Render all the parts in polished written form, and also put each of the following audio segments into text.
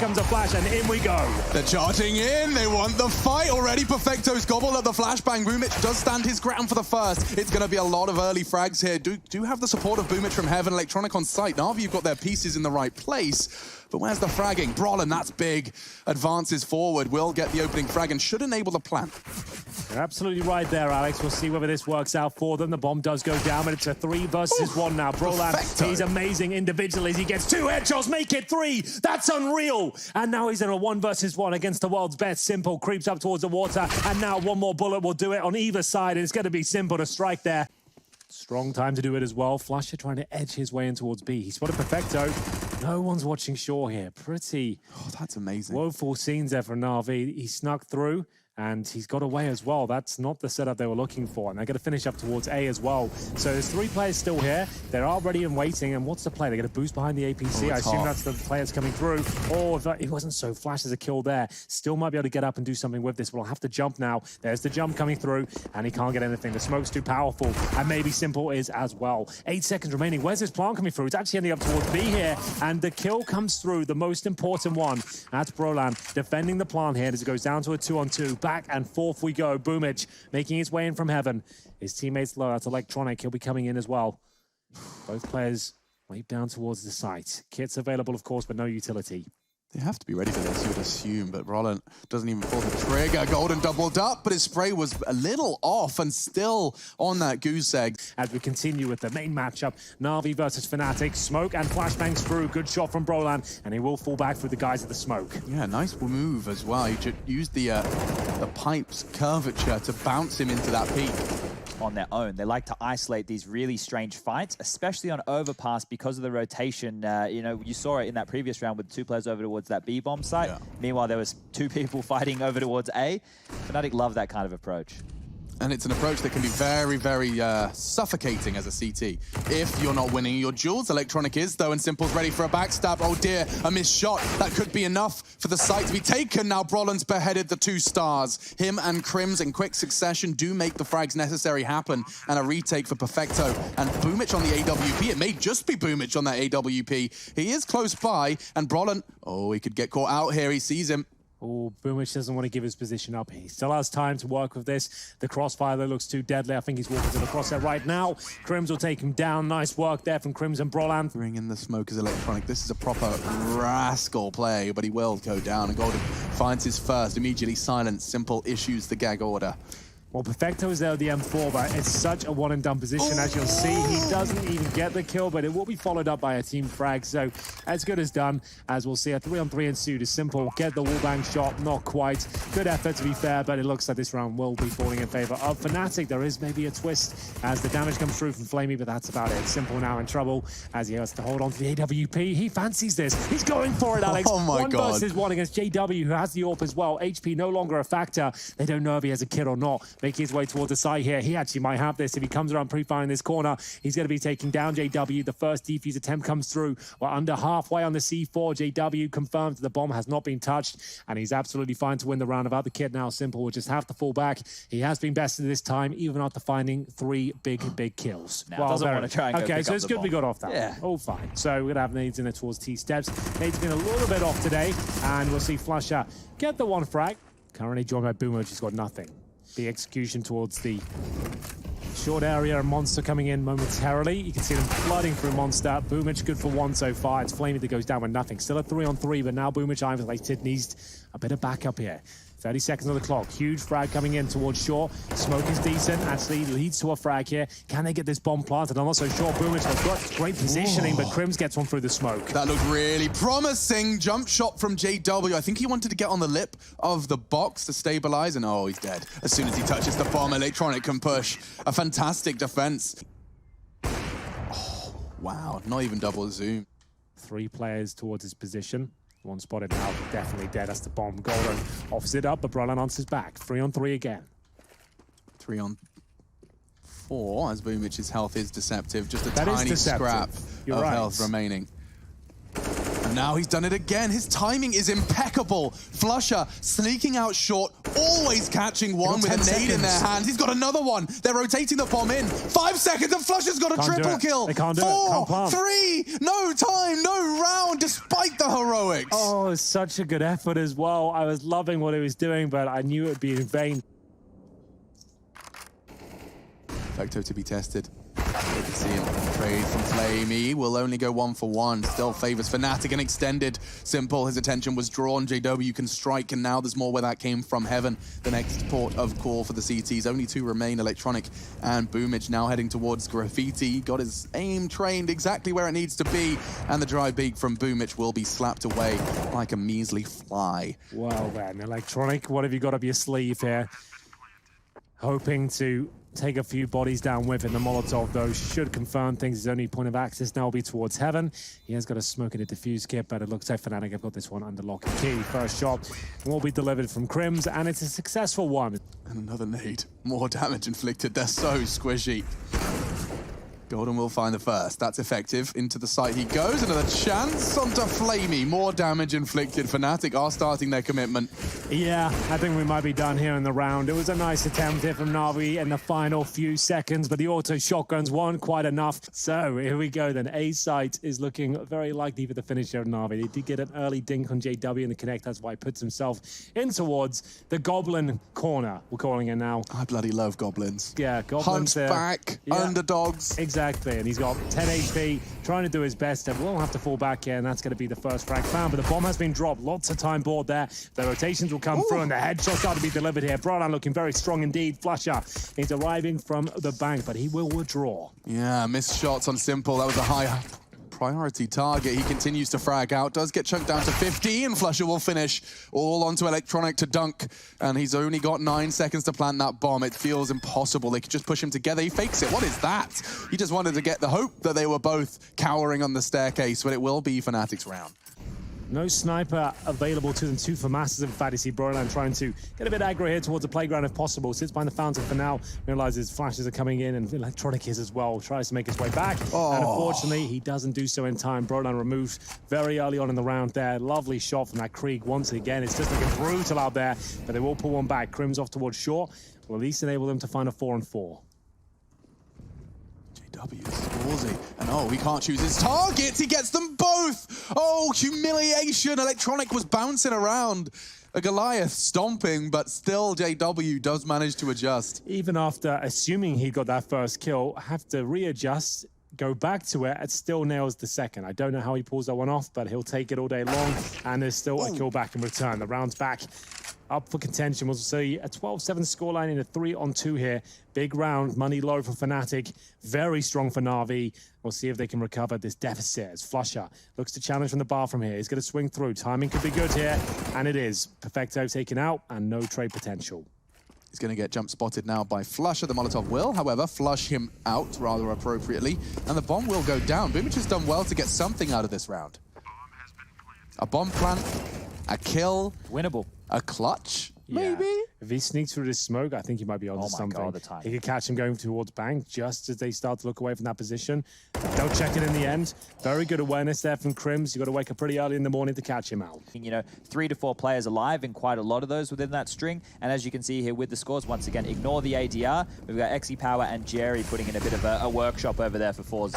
comes a flash, and in we go. They're charging in. They want the fight already. Perfecto's gobbled at the flashbang. Boomich does stand his ground for the first. It's going to be a lot of early frags here. Do have the support of Boomich from Heaven. Electronic on site. NaVi, you've got their pieces in the right place. But where's the fragging? Brollan, that's big. Advances forward. Will get the opening frag and should enable the plant. You're absolutely right there, Alex. We'll see whether this works out for them. The bomb does go down, but it's a 3 versus 1 now. Brollan, he's amazing individually. He gets 2 headshots, make it 3. That's unreal. And now he's in a 1 versus 1 against the world's best. Simple creeps up towards the water, and now one more bullet will do it on either side, and it's going to be Simple to strike there. Strong time to do it as well. Flusher trying to edge his way in towards B. He spotted Perfecto. No one's watching Shore here. Pretty that's amazing. Woeful scenes there for NaVi. He snuck through, and he's got away as well. That's not the setup they were looking for. And they're going to finish up towards A as well. So there's 3 players still here. They're all ready and waiting. And what's the play? They're going to boost behind the APC. I assume that's the players coming through. Oh, it wasn't so flash as a kill there. Still might be able to get up and do something with this. But I'll have to jump now. There's the jump coming through, and he can't get anything. The smoke's too powerful, and maybe Simple is as well. 8 seconds remaining. Where's this plant coming through? It's actually ending up towards B here, and the kill comes through, the most important one. That's Brollan defending the plant here as it goes down to a 2-on-2. Back and forth we go. Boomich making his way in from Heaven. His teammates low. That's Electronic. He'll be coming in as well. Both players wave down towards the site. Kits available, of course, but no utility. They have to be ready for this, you would assume, but Brollan doesn't even pull the trigger. Golden doubled up, but his spray was a little off and still on that goose egg. As we continue with the main matchup, NaVi versus Fnatic. Smoke and flashbangs through. Good shot from Brollan, and he will fall back through the guys of the smoke. Yeah, nice move as well. He used the pipe's curvature to bounce him into that peak. On their own. They like to isolate these really strange fights, especially on overpass because of the rotation. You know, you saw it in that previous round with 2 players over towards that B bomb site. Yeah. Meanwhile, there was 2 people fighting over towards A. Fnatic love that kind of approach. And it's an approach that can be very, very suffocating as a CT. If you're not winning your duels, Electronic is, though, and Simple's ready for a backstab. Oh dear, a missed shot. That could be enough for the site to be taken. Now Brollan's beheaded the 2 stars. Him and Crims in quick succession do make the frags necessary happen, and a retake for Perfecto. And Boomich on the AWP. It may just be Boomich on that AWP. He is close by, and Brollan, oh, he could get caught out here. He sees him. Oh, Boomich doesn't want to give his position up. He still has time to work with this. The crossfire that looks too deadly. I think he's walking to the crosshair right now. Crims will take him down. Nice work there from Crims and Brollan. Bring in the smoke as Electronic. This is a proper rascal play, but he will go down. And Golden finds his first. Immediately silenced. Simple issues the gag order. Well, Perfecto is there with the M4, but it's such a one-and-done position. As you'll see, he doesn't even get the kill, but it will be followed up by a team frag. So, as good as done, as we'll see a 3-on-3 ensued. Is Simple get the wallbang shot? Not quite. Good effort, to be fair, but it looks like this round will be falling in favor of Fnatic. There is maybe a twist as the damage comes through from Flamey, but that's about it. Simple now in trouble as he has to hold on to the AWP. He fancies this. He's going for it, Alex. Oh my God. 1 versus 1 against JW, who has the AWP as well. HP no longer a factor. They don't know if he has a kit or not. Making his way towards the side here. He actually might have this if he comes around pre-firing this corner. He's going to be taking down JW. The first defuse attempt comes through. We're under halfway on the C4. JW confirms the bomb has not been touched, and he's absolutely fine to win the round. About the kid now, Simple will just have to fall back. He has been bested this time, even after finding 3 big kills. Now doesn't want to try and go okay, so it's good bomb. we got off that. Yeah. All fine. So we're going to have Nades in there towards T-steps. Nades been a little bit off today, and we'll see Flusher get the 1 frag. Currently joined by Boomer, who's got nothing. The execution towards the short area, and Monster coming in momentarily. You can see them flooding through Monster. Boomich good for 1 so far. It's Flamey that goes down with nothing. Still a 3-on-3, but now Boomich isolated needs a bit of backup here. 30 seconds on the clock. Huge frag coming in towards Shore. Smoke is decent. Actually leads to a frag here. Can they get this bomb planted? I'm not so sure. Boomich has got great positioning, but Crims gets one through the smoke. That looked really promising. Jump shot from JW. I think he wanted to get on the lip of the box to stabilize, and oh, he's dead. As soon as he touches the bomb, Electronic can push. A fantastic defense. Oh, wow. Not even double zoom. 3 players towards his position. 1 spotted now, definitely dead. That's the bomb. Golden offers it up, but Brollan answers back. 3-on-3 again. 3-on-4 as Boomich's health is deceptive. Just a tiny scrap of health remaining. And And now he's done it again. His timing is impeccable. Flusher sneaking out short, always catching one with a nade in their hands. He's got another one. They're rotating the bomb in. 5 seconds and Flusher's got a triple kill. They can't do it. 4, Can't plant. 3, no time, no round, despite the heroics. Oh, it was such a good effort as well. I was loving what he was doing, but I knew it would be in vain. Perfecto to be tested. Good to see him trade from Flamey. Will only go 1 for 1. Still favors Fnatic and extended. Simple, his attention was drawn. JW can strike, and now there's more where that came from. Heaven, the next port of call for the CTs. Only 2 remain, Electronic and Boomage now heading towards Graffiti. Got his aim trained exactly where it needs to be, and the dry beak from Boomage will be slapped away like a measly fly. Well then, Electronic, what have you got up your sleeve here? Hoping to take a few bodies down with it. The Molotov, though, should confirm things. His only point of access now will be towards Heaven. He has got a smoke and a defuse kit, but it looks like Fnatic have got this one under lock and key. First shot will be delivered from Crims, and it's a successful one. And another nade. More damage inflicted. They're so squishy. Golden will find the first. That's effective. Into the site he goes. Another chance onto Flamey. More damage inflicted. Fnatic are starting their commitment. Yeah, I think we might be done here in the round. It was a nice attempt here from NaVi in the final few seconds, but the auto shotguns weren't quite enough. So here we go then. A site is looking very likely for the finish here of NaVi. They did get an early dink on JW in the connect. That's why he puts himself in towards the Goblin corner, we're calling it now. I bloody love goblins. Yeah, Goblins. Hunchback, underdogs. Exactly, and he's got 10 HP, trying to do his best. And we'll have to fall back here, and that's going to be the first frag found. But the bomb has been dropped. Lots of time board there. The rotations will come through, and the headshots are to be delivered here. Brodan looking very strong indeed. Flusher is arriving from the bank, but he will withdraw. Yeah, missed shots on Simple. That was a high priority target. He continues to frag out, does get chunked down to 50, and Flusher will finish all onto Electronic to dunk, and he's only got 9 seconds to plant that bomb. It feels impossible. They could just push him together. He fakes it. What is that? He just wanted to get the hope that they were both cowering on the staircase, but it will be Fnatic's round. No sniper available to them. 2 for masses. In fact, you see Brodan trying to get a bit aggro here towards the playground if possible. Sits behind the fountain for now. Realizes flashes are coming in, and Electronic is as well. Tries to make his way back. And unfortunately, he doesn't do so in time. Brodan removed very early on in the round there. Lovely shot from that Krieg once again. It's just looking brutal out there, but they will pull one back. Crims off towards short. Will at least enable them to find a 4-on-4. JW is ballsy. And he can't choose his targets. He gets them both. Oh, humiliation. Electronic was bouncing around. A Goliath stomping, but still JW does manage to adjust. Even after assuming he got that first kill, have to readjust, go back to it, and still nails the second. I don't know how he pulls that one off, but he'll take it all day long, and there's still a kill back in return. The round's back up for contention. We'll see a 12-7 scoreline in a 3-on-2 here. Big round, money low for Fnatic. Very strong for NaVi. We'll see if they can recover this deficit as Flusher looks to challenge from the bar from here. He's going to swing through. Timing could be good here, and it is. Perfecto taken out, and no trade potential. He's going to get jump spotted now by Flusher. The Molotov will, however, flush him out rather appropriately, and the bomb will go down. Boomage has done well to get something out of this round. A bomb plant, a kill. Winnable. A clutch, maybe? If he sneaks through this smoke, I think he might be onto something. God, the time. He could catch him going towards bank just as they start to look away from that position. Don't check it in the end. Very good awareness there from Crims. You've got to wake up pretty early in the morning to catch him out. You know, 3 to 4 players alive, and quite a lot of those within that string. And as you can see here with the scores, once again, ignore the ADR. We've got Xe Power and Jerry putting in a bit of a workshop over there for Fours.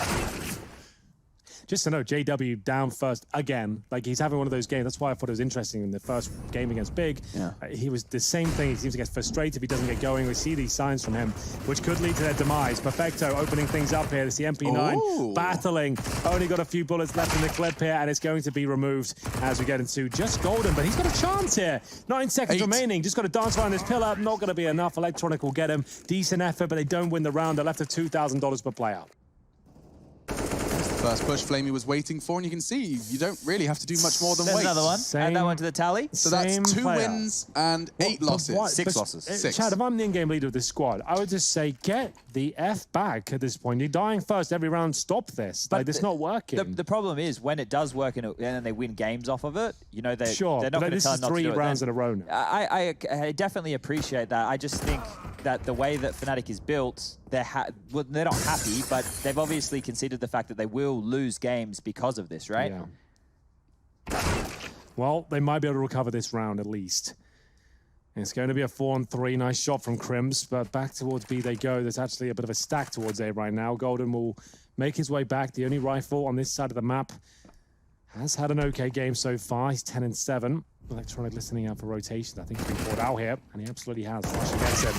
Just to know, JW down first again. Like, he's having one of those games. That's why I thought it was interesting in the first game against Big. Yeah. He was the same thing. He seems to get frustrated if he doesn't get going. We see these signs from him, which could lead to their demise. Perfecto opening things up here. It's the MP9 battling. Only got a few bullets left in the clip here, and it's going to be removed as we get into just Golden. But he's got a chance here. 9 seconds remaining. Just got to dance around this pillar. Not going to be enough. Electronic will get him. Decent effort, but they don't win the round. They're left with $2,000 per player. First push Flamey was waiting for, and you can see you don't really have to do much more than There's wait. another one. Add that one to the tally. So that's 2 wins and 8 losses. 6 losses. 6. Chad, if I'm the in-game leader of this squad, I would just say, get the F back at this point. You're dying first every round. Stop this. Like, it's not working. The problem is when it does work and then they win games off of it, you know, they're not going to tell them not to do it. This is 3 rounds in a row now. I definitely appreciate that. I just think that the way that Fnatic is built, they're not happy, but they've obviously conceded the fact that they will lose games because of this, right? Yeah. Well, they might be able to recover this round at least. It's going to be a 4-on-3. Nice shot from Crims, but back towards B they go. There's actually a bit of a stack towards A right now. Golden will make his way back. The only rifle on this side of the map has had an okay game so far. He's 10-7. Electronic listening out for rotations. I think he's been brought out here, and he absolutely has. Flash gets him.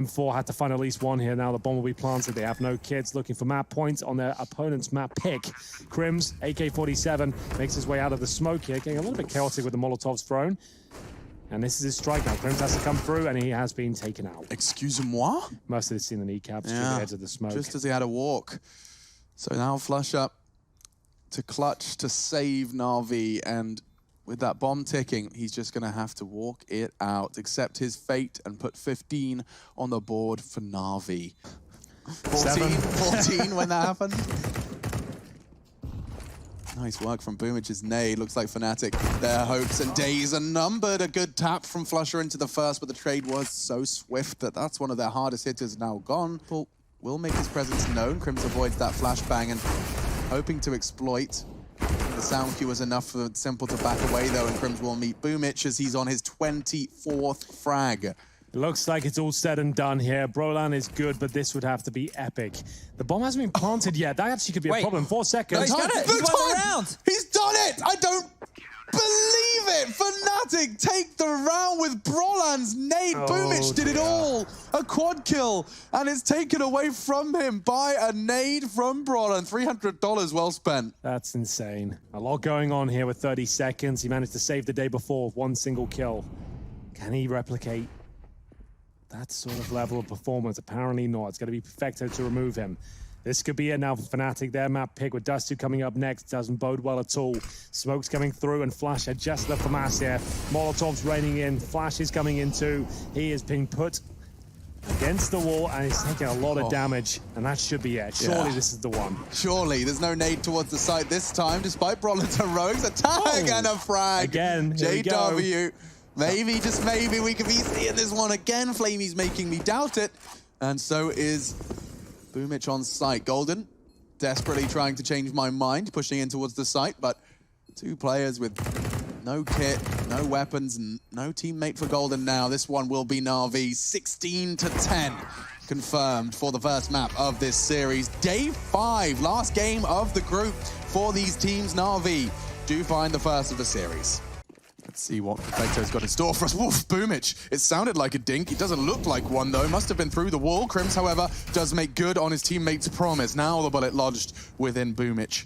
M4 had to find at least one here. Now the bomb will be planted. They have no kids looking for map points on their opponent's map pick. Crims, AK-47, makes his way out of the smoke here, getting a little bit chaotic with the Molotovs thrown. And this is his strike now. Crims has to come through, and he has been taken out. Excuse-moi? Must have seen the kneecaps through the edge of the smoke. Just as he had a walk. So now Flush up to clutch to save NaVi, and with that bomb ticking, he's just going to have to walk it out, accept his fate, and put 15 on the board for NaVi. 14 when that happened. Nice work from Boomich's nade. Looks like Fnatic, their hopes and days are numbered. A good tap from Flusher into the first, but the trade was so swift that that's one of their hardest hitters now gone. Will make his presence known. Crims avoids that flashbang and hoping to exploit. The sound cue was enough for Simple to back away though, and Crims will meet Boomich as he's on his 24th frag. Looks like it's all said and done here. Brolan is good, but this would have to be epic. The bomb hasn't been planted yet. That actually could be a problem. 4 seconds. No, he's done it. He's won the round. He's done it. I don't believe it. Fnatic take the round with Brolan's nade. Boomich did it all. A quad kill, and it's taken away from him by a nade from Brolan. $300 well spent. That's insane. A lot going on here with 30 seconds. He managed to save the day before with one single kill. Can he replicate that sort of level of performance? Apparently not. It's going to be Perfecto to remove him. This could be it now for Fnatic. Their map pick with Dust2 coming up next doesn't bode well at all. Smoke's coming through, and Flash had just left for mass here. Molotov's raining in. Flash is coming in too. He is being put against the wall, and he's taking a lot of damage, and that should be it. Surely this is the one. Surely. There's no nade towards the site this time, despite Brolan's heroics. A tag and a frag. Again, JW. Maybe, just maybe, we could be seeing this one again. Flamey's making me doubt it. And so is Boomich on site. Golden desperately trying to change my mind, pushing in towards the site, but two players with no kit, no weapons, and no teammate for Golden now. This one will be NaVi. 16-10 confirmed for the first map of this series. Day 5, last game of the group for these teams. NaVi do find the first of the series. Let's see what Perfecto's got in store for us. Woof, Boomich. It sounded like a dink. It doesn't look like one, though. Must have been through the wall. Crims, however, does make good on his teammate's promise. Now the bullet lodged within Boomich.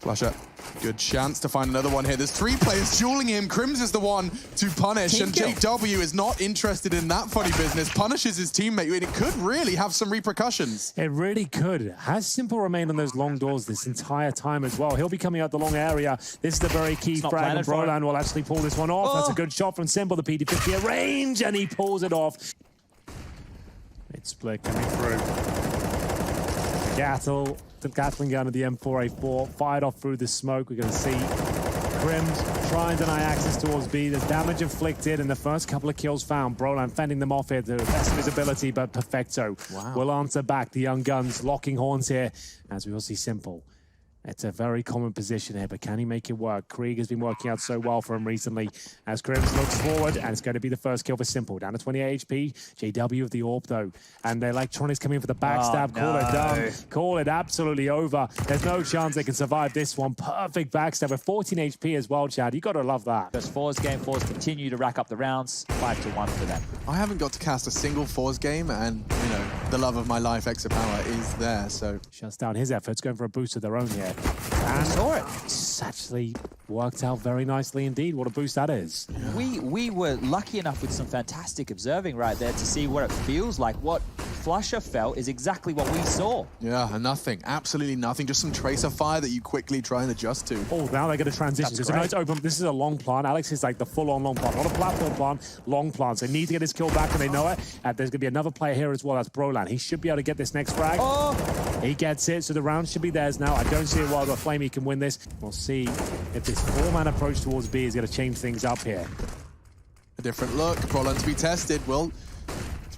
Flusher, good chance to find another one here. There's 3 players dueling him. Crims is the one to punish, and JW is not interested in that funny business. Punishes his teammate, and it could really have some repercussions. It really could. Has Simple remained on those long doors this entire time as well? He'll be coming out the long area. This is the very key frag, and Brolan will actually pull this one off. That's a good shot from Simple. The PD50 at range, and he pulls it off. It's split coming through. The Gatling gun of the M4A4 fired off through the smoke. We're going to see Crims try and deny access towards B. There's damage inflicted, and the first couple of kills found. Brolan fending them off here to the best of his ability, but Perfecto will answer back. The young guns locking horns here, as we will see Simple. It's a very common position here, but can he make it work? Krieg has been working out so well for him recently as Crims looks forward, and it's going to be the first kill for Simple. Down to 28 HP. JW of the AWP, though. And the Electronics coming in for the backstab. Call it done. Call it absolutely over. There's no chance they can survive this one. Perfect backstab with 14 HP as well, Chad. You got to love that. Just Force game. Force continue to rack up the rounds. 5-1 for them. I haven't got to cast a single Force game, and, you know, the love of my life, Exit Power, is there, so... Shuts down his efforts, going for a boost of their own here. And saw it. It's actually worked out very nicely indeed. What a boost that is. Yeah. We were lucky enough with some fantastic observing right there to see what it feels like. What Flusher felt is exactly what we saw. Yeah, nothing. Absolutely nothing. Just some tracer fire that you quickly try and adjust to. Oh, now they're going to transition. So it's open. This is a long plant. Alex is like the full-on long plant. Not a platform plant, long plants. They need to get his kill back, and they know it. And there's going to be another player here as well. That's Brolan. He should be able to get this next frag. Oh! He gets it, so the round should be theirs now. I don't see a world where Flamey can win this. We'll see if this 4-man approach towards B is going to change things up here. A different look. Brolan to be tested. Will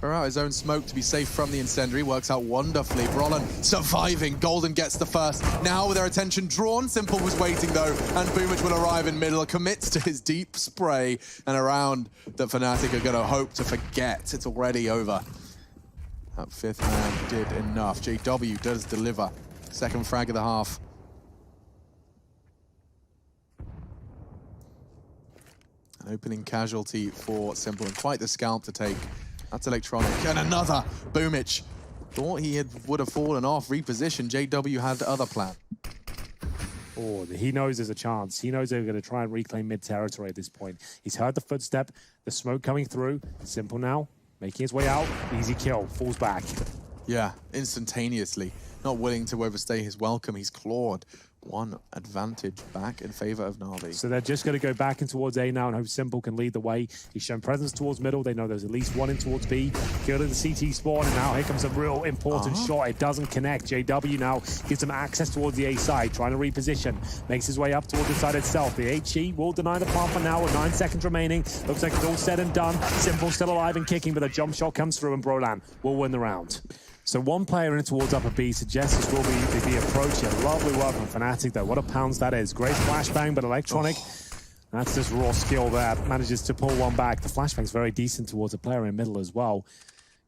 Throw out his own smoke to be safe from the incendiary. Works out wonderfully. Brollan surviving. Golden gets the first. Now with their attention drawn, Simple was waiting though, and Boomich will arrive in middle. Commits to his deep spray, and a round that Fnatic are going to hope to forget. It's already over. That fifth man did enough. JW does deliver. Second frag of the half. An opening casualty for Simple, and quite the scalp to take. That's Electronic. And another! Boomich thought he would have fallen off, repositioned. JW had the other plan. Oh, he knows there's a chance. He knows they're going to try and reclaim mid-territory at this point. He's heard the footstep, the smoke coming through. Simple now, making his way out. Easy kill, falls back. Yeah, instantaneously. Not willing to overstay his welcome. He's clawed one advantage back in favor of NaVi. So they're just going to go back in towards A now and hope Simple can lead the way. He's shown presence towards middle. They know there's at least one in towards B. Killed in the CT spawn, and now here comes a real important shot. It doesn't connect. JW now gives him access towards the A side, trying to reposition. Makes his way up towards the side itself. The HE will deny the plant for now with 9 seconds remaining. Looks like it's all said and done. Simple still alive and kicking, but a jump shot comes through and Brollan will win the round. So one player in towards upper B suggests this will be the approach here. Lovely work from Fnatic though. What a pounce that is. Great flashbang, but Electronic, that's just raw skill there. Manages to pull one back. The flashbang's very decent towards a player in middle as well.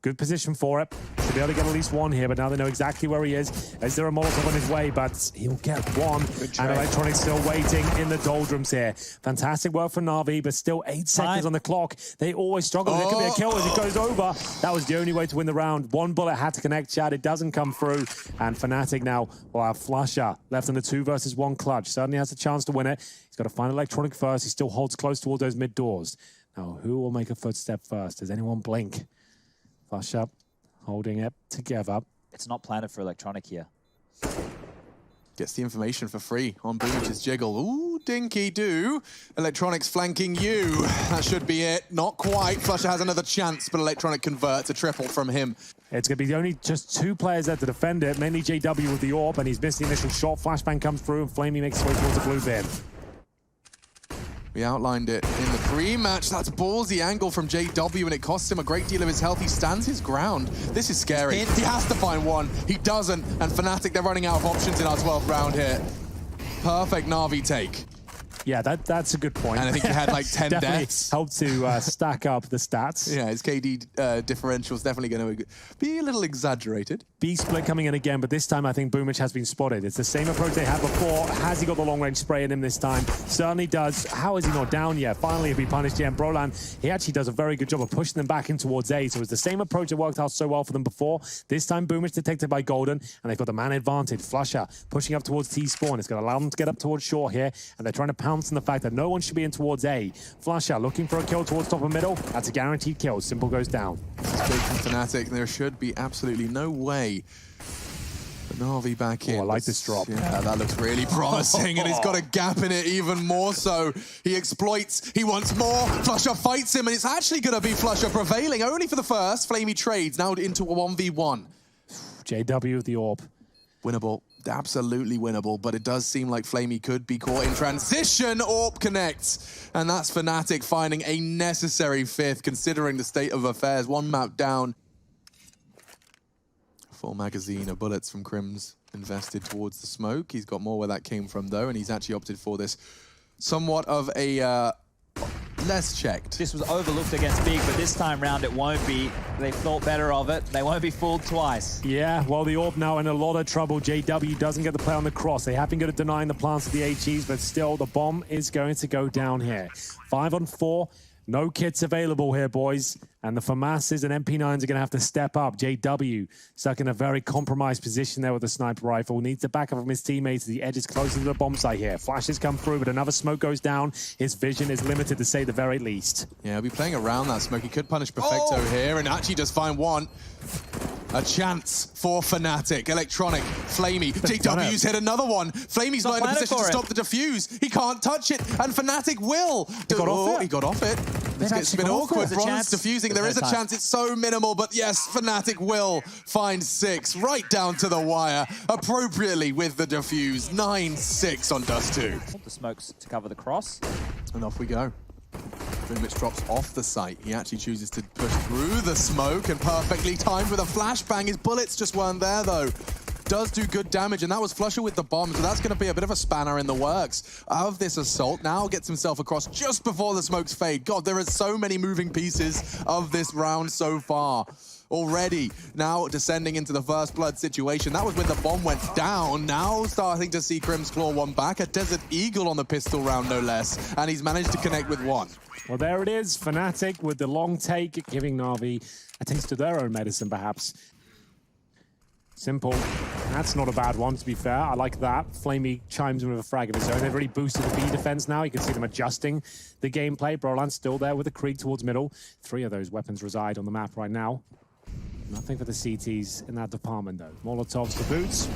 Good position for it. Should be able to get at least one here, but now they know exactly where he is. Is there a Molotov on his way? But he'll get one. And Electronic still waiting in the doldrums here. Fantastic work for NaVi, but still 8 seconds on the clock. They always struggle. There could be a kill as it goes over. That was the only way to win the round. One bullet had to connect, Chad. It doesn't come through. And Fnatic now will have Flusher left in the 2 versus 1 clutch. Certainly has a chance to win it. He's got to find Electronic first. He still holds close towards those mid doors. Now, who will make a footstep first? Does anyone blink? Flush up, holding it together. It's not planted for Electronic here. Gets the information for free on Boomich's jiggle. Ooh, dinky do. Electronic's flanking you. That should be it. Not quite. Flusher has another chance, but Electronic converts a triple from him. It's going to be only just 2 players there to defend it. Mainly JW with the AWP, and he's missed the initial shot. Flashbang comes through, and Flamey makes his way towards the blue bin. We outlined it in the pre-match. That's ballsy angle from JW, and it costs him a great deal of his health. He stands his ground. This is scary. He has to find one. He doesn't. And Fnatic, they're running out of options in our 12th round here. Perfect Na'Vi take. Yeah, that's a good point. And I think he had like 10 deaths. Helped to stack up the stats. Yeah, his KD differential is definitely going to be a little exaggerated. B split coming in again, but this time I think Boomich has been spotted. It's the same approach they had before. Has he got the long-range spray in him this time? Certainly does. How is he not down yet? Finally, if he punished Jen Brollan, he actually does a very good job of pushing them back in towards A. So it's the same approach that worked out so well for them before. This time, Boomich detected by Golden, and they've got the man advantage. Flusher pushing up towards T-spawn. It's going to allow them to get up towards short here, and they're trying to pounce on the fact that no one should be in towards A. Flusher looking for a kill towards top and middle. That's a guaranteed kill. Simple goes down. It's big from Fnatic. There should be absolutely no way. NaVi back in. Oh, I like this drop. Yeah, that looks really promising, and he's got a gap in it even more so. He exploits, he wants more. Flusher fights him, and it's actually going to be Flusher prevailing only for the first. Flamey trades now into a 1v1. JW with the AWP. Winnable. Absolutely winnable, but it does seem like Flamey could be caught in transition. AWP connects, and that's Fnatic finding a necessary 5th, considering the state of affairs. 1 map down. Full magazine of bullets from Crims invested towards the smoke. He's got more where that came from, though, and he's actually opted for this somewhat of a less checked. This was overlooked against Big, but this time round it won't be. They thought better of it. They won't be fooled twice. Yeah, well, the AWP now in a lot of trouble. JW doesn't get the play on the cross. They have been good at denying the plants of the HEs, but still, the bomb is going to go down here. 5 on 4. No kits available here, boys. And the FAMASs and MP9s are going to have to step up. JW stuck in a very compromised position there with the sniper rifle. Needs the backup from his teammates. The edge is closer to the bomb site here. Flashes come through, but another smoke goes down. His vision is limited, to say the very least. Yeah, he'll be playing around that smoke. He could punish Perfecto here, and actually does find one. A chance for Fnatic. Electronic, Flamey. JW's hit another one. Flamey's not in a position to stop the defuse. He can't touch it, and Fnatic will. He got off it. It's been awkward. Bronze defusing. There is a chance. It's so minimal, but yes, Fnatic will find 6 right down to the wire, appropriately with the defuse. 9-6 on Dust 2. The smokes to cover the cross. And off we go. Boomich drops off the site. He actually chooses to push through the smoke and perfectly timed with a flashbang. His bullets just weren't there though. Does do good damage, and that was Flusher with the bomb, so that's going to be a bit of a spanner in the works of this assault. Now gets himself across just before the smokes fade. God, there are so many moving pieces of this round so far. Already now descending into the first blood situation. That was when the bomb went down. Now starting to see Crim's claw one back. A Desert Eagle on the pistol round, no less. And he's managed to connect with one. Well, there it is. Fnatic with the long take, giving NaVi a taste of their own medicine, perhaps. Simple. That's not a bad one, to be fair. I like that. Flamey chimes in with a frag of his own. They've really boosted the B defense now. You can see them adjusting the gameplay. Brolan's still there with the Krieg towards middle. 3 of those weapons reside on the map right now. Nothing for the CTs in that department, though. Molotovs to boots.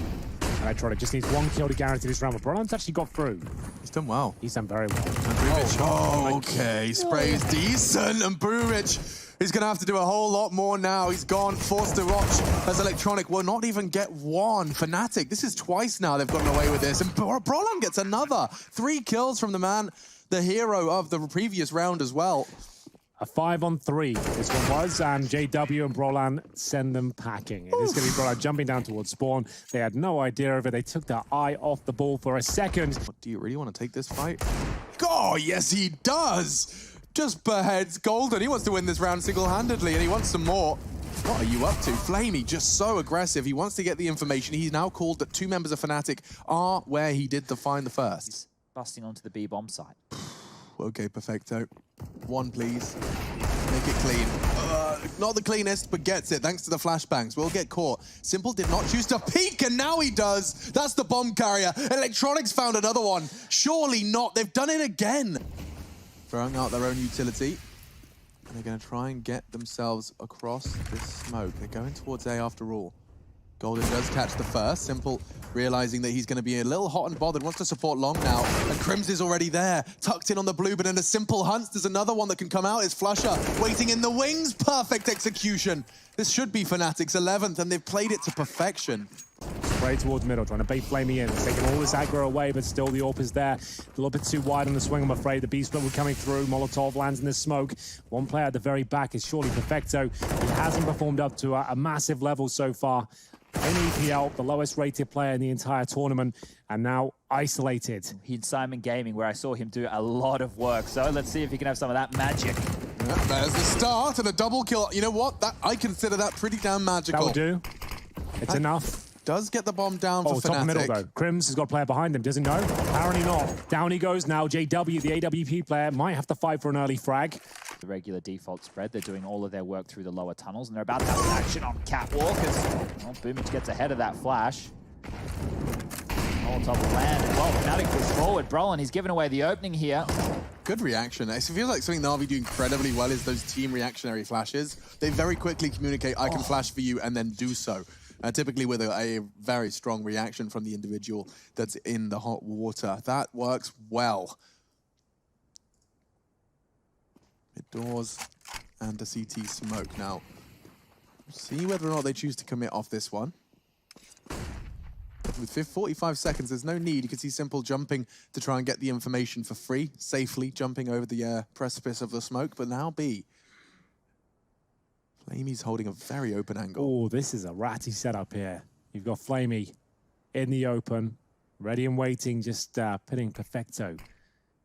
Electronic just needs 1 kill to guarantee this round, but Brolan's actually got through. He's done well. He's done very well. Oh, okay. Spray's decent, and Boomich is going to have to do a whole lot more now. He's gone, forced to watch as Electronic will not even get one. Fnatic, this is twice now they've gotten away with this, and Brolan gets another. 3 kills from the man, the hero of the previous round as well. A 5-on-3 this one was, and JW and Brolan send them packing. It is going to be Brolan jumping down towards spawn. They had no idea of it. They took their eye off the ball for a second. Do you really want to take this fight? Oh, yes, he does! Just beheads Golden. He wants to win this round single-handedly, and he wants some more. What are you up to? Flamey, just so aggressive. He wants to get the information. He's now called that 2 members of Fnatic are where he did find the first. He's busting onto the B-bomb site. Okay, perfecto. 1, please. Make it clean. Not the cleanest, but gets it, thanks to the flashbangs. Will get caught. Simple did not choose to peek, and now he does. That's the bomb carrier. Electronics found another one. Surely not. They've done it again. Throwing out their own utility. And they're going to try and get themselves across this smoke. They're going towards A after all. Golden does catch the first. Simple realizing that he's going to be a little hot and bothered, wants to support long now. And Crims is already there, tucked in on the blue, but in a Simple hunts, there's another one that can come out. It's Flusher, waiting in the wings. Perfect execution. This should be Fnatic's 11th, and they've played it to perfection. Spray towards middle, trying to bait Flamey in. It's taking all this aggro away, but still the AWP is there. A little bit too wide on the swing, I'm afraid. The B-split will coming through. Molotov lands in the smoke. One player at the very back is surely Perfecto. He hasn't performed up to a massive level so far. In EPL, the lowest rated player in the entire tournament, and now isolated. He's Simon Gaming, where I saw him do a lot of work. So let's see if he can have some of that magic. Yeah, there's the start and a double kill. You know what? I consider that pretty damn magical. That will do. It's enough. Does get the bomb down for Fnatic. Top middle though. Crims has got a player behind him, doesn't know? Apparently not. Down he goes now. JW, the AWP player, might have to fight for an early frag. The regular default spread, they're doing all of their work through the lower tunnels, and they're about to have some action on Catwalk as Boomich gets ahead of that flash. Molotov will land as well. Fnatic push forward. Brolan, he's given away the opening here. Good reaction. It feels like something NaVi do incredibly well is those team reactionary flashes. They very quickly communicate, I can flash for you, and then do so. Typically with a very strong reaction from the individual that's in the hot water. That works well. Mid doors and the CT smoke. Now, see whether or not they choose to commit off this one. With 45 seconds, there's no need. You can see Simple jumping to try and get the information for free, safely jumping over the precipice of the smoke, but now B. Flamey's holding a very open angle. Oh, this is a ratty setup here. You've got Flamey in the open, ready and waiting, just putting Perfecto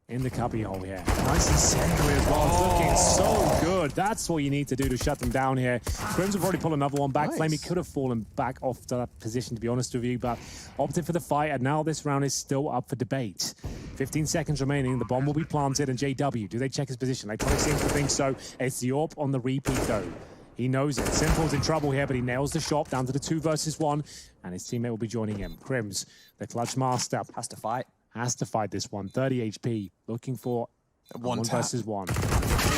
in the cubby hole here. Nice and centrally as well. It's looking so good. That's what you need to do to shut them down here. Crims will probably pull another one back. Nice. Flamey could have fallen back off that position, to be honest with you, but opted for the fight, and now this round is still up for debate. 15 seconds remaining. The bomb will be planted, and JW, do they check his position? They probably seem to think so. It's the AWP on the repeat, though. He knows it. Simple's in trouble here, but he nails the shot down to the 2 versus 1, and his teammate will be joining him. Crims, the clutch master. Has to fight. Has to fight this one. 30 HP, looking for one versus 1.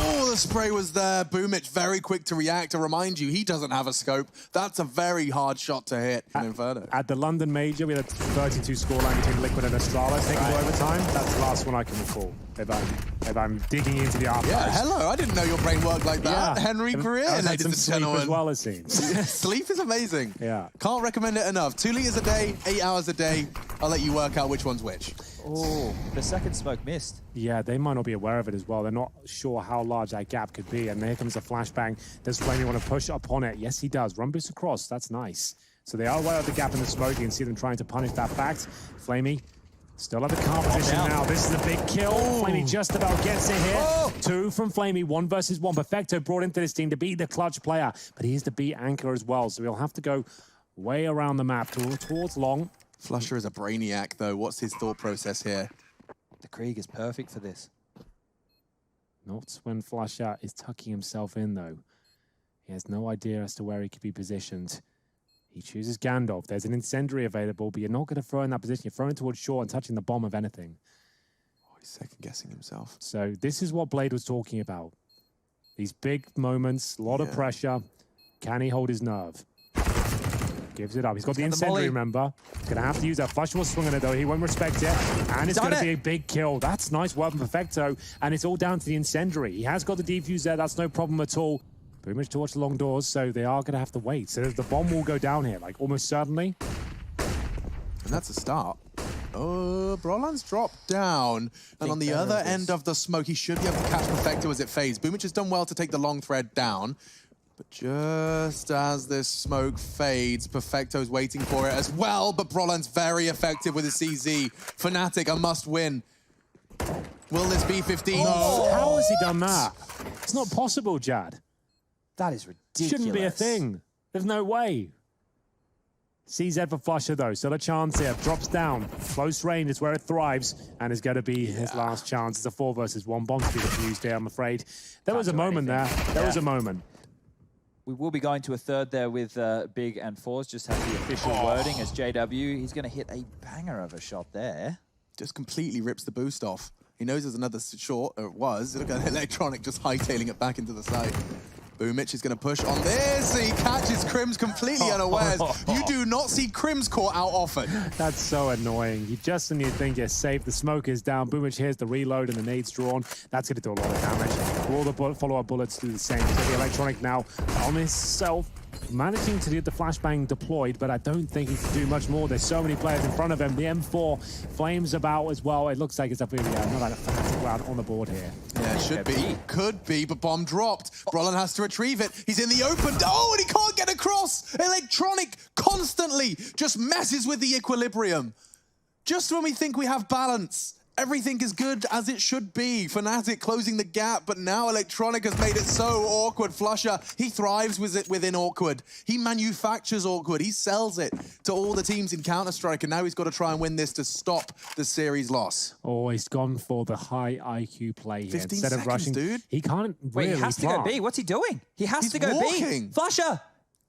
Oh, the spray was there. Boomich very quick to react. To remind you, he doesn't have a scope. That's a very hard shot to hit in Inferno. At the London Major, we had a 32 scoreline between Liquid and Astralis taking overtime. That's the last one I can recall. If I'm digging into the archives. Yeah, hello. I didn't know your brain worked like that. Yeah. Henry Career, ladies and gentlemen. As well, it seems. Sleep is amazing. Yeah. Can't recommend it enough. 2 liters a day, 8 hours a day. I'll let you work out which one's which. Oh, the second smoke missed. Yeah, they might not be aware of it as well. They're not sure how large that gap could be. And here comes a flashbang. Does Flamey want to push upon it? Yes, he does. Run boost across. That's nice. So they are aware of the gap in the smoke. You can see them trying to punish that fact. Flamey still at the car position now. This is a big kill. Flamey just about gets it here. 2 from Flamey, 1 versus 1. Perfecto brought into this team to be the clutch player, but he is the B anchor as well. So he'll have to go way around the map towards long. Flusher is a brainiac, though. What's his thought process here? The Krieg is perfect for this. Not when Flusher is tucking himself in, though. He has no idea as to where he could be positioned. He chooses Gandalf. There's an incendiary available, but you're not going to throw in that position. You're throwing it towards shore and touching the bomb of anything. Oh, he's second-guessing himself. So this is what Blade was talking about. These big moments, a lot of pressure. Can he hold his nerve? Gives it up. He's got the incendiary, remember. He's going to have to use that. Flusher will swing on it, though. He won't respect it. And it's going to be a big kill. That's nice work from Perfecto. And it's all down to the incendiary. He has got the defuse there. That's no problem at all. Pretty much towards the long doors, so they are going to have to wait. So the bomb will go down here, like almost certainly. And that's a start. Oh, Brolan's dropped down. And on the other end of the smoke, he should be able to catch Perfecto as it fades. Boomich has done well to take the long thread down. But just as this smoke fades, Perfecto's waiting for it as well. But Brolan's very effective with his CZ. Fnatic, a must win. Will this be 15? No. How has he done that? It's not possible, Jad. That is ridiculous. Shouldn't be a thing. There's no way. CZ for Flusher, though. Still a chance here. Drops down. Close range is where it thrives and is going to be his last chance. It's a 4 versus 1. Bomb to be defused here, I'm afraid. There was a moment there. There was a moment. We will be going to a third there with Big and Fours. Just have the official wording as JW. He's going to hit a banger of a shot there. Just completely rips the boost off. He knows there's another short, or it was. Look at Electronic just hightailing it back into the side. Boomich is going to push on this. He catches Crims completely unawares. You do not see Crims caught out often. That's so annoying. You just when you think you're safe, the smoke is down. Boomich here's the reload and the nade's drawn. That's going to do a lot of damage. All the follow-up bullets do the same. So the Electronic now on himself, managing to get the flashbang deployed, but I don't think he can do much more. There's so many players in front of him. The M4 flames about as well. It looks like it's a really not a Fnatic round on the board here. Yeah, it should be. Could be, but bomb dropped. Brolan has to retrieve it. He's in the open. Oh, and he can't get across. Electronic constantly just messes with the equilibrium. Just when we think we have balance, everything is good as it should be. Fnatic closing the gap, but now Electronic has made it so awkward. Flusher, he thrives with it within awkward. He manufactures awkward. He sells it to all the teams in Counter-Strike, and now he's got to try and win this to stop the series loss. Oh, he's gone for the high IQ play here. 15 Instead of rushing, dude. he can't really Wait, he has to go B. What's he doing? He has to go walking. B. Flusher!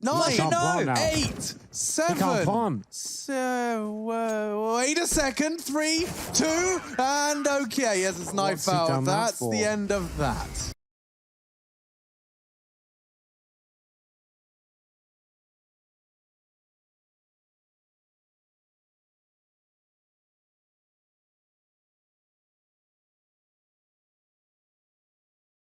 9, no. 8, 7. He can't plant. So, wait a second. 3, 2, and okay, yes, it's knife What's he out. done that That's for? the end of that.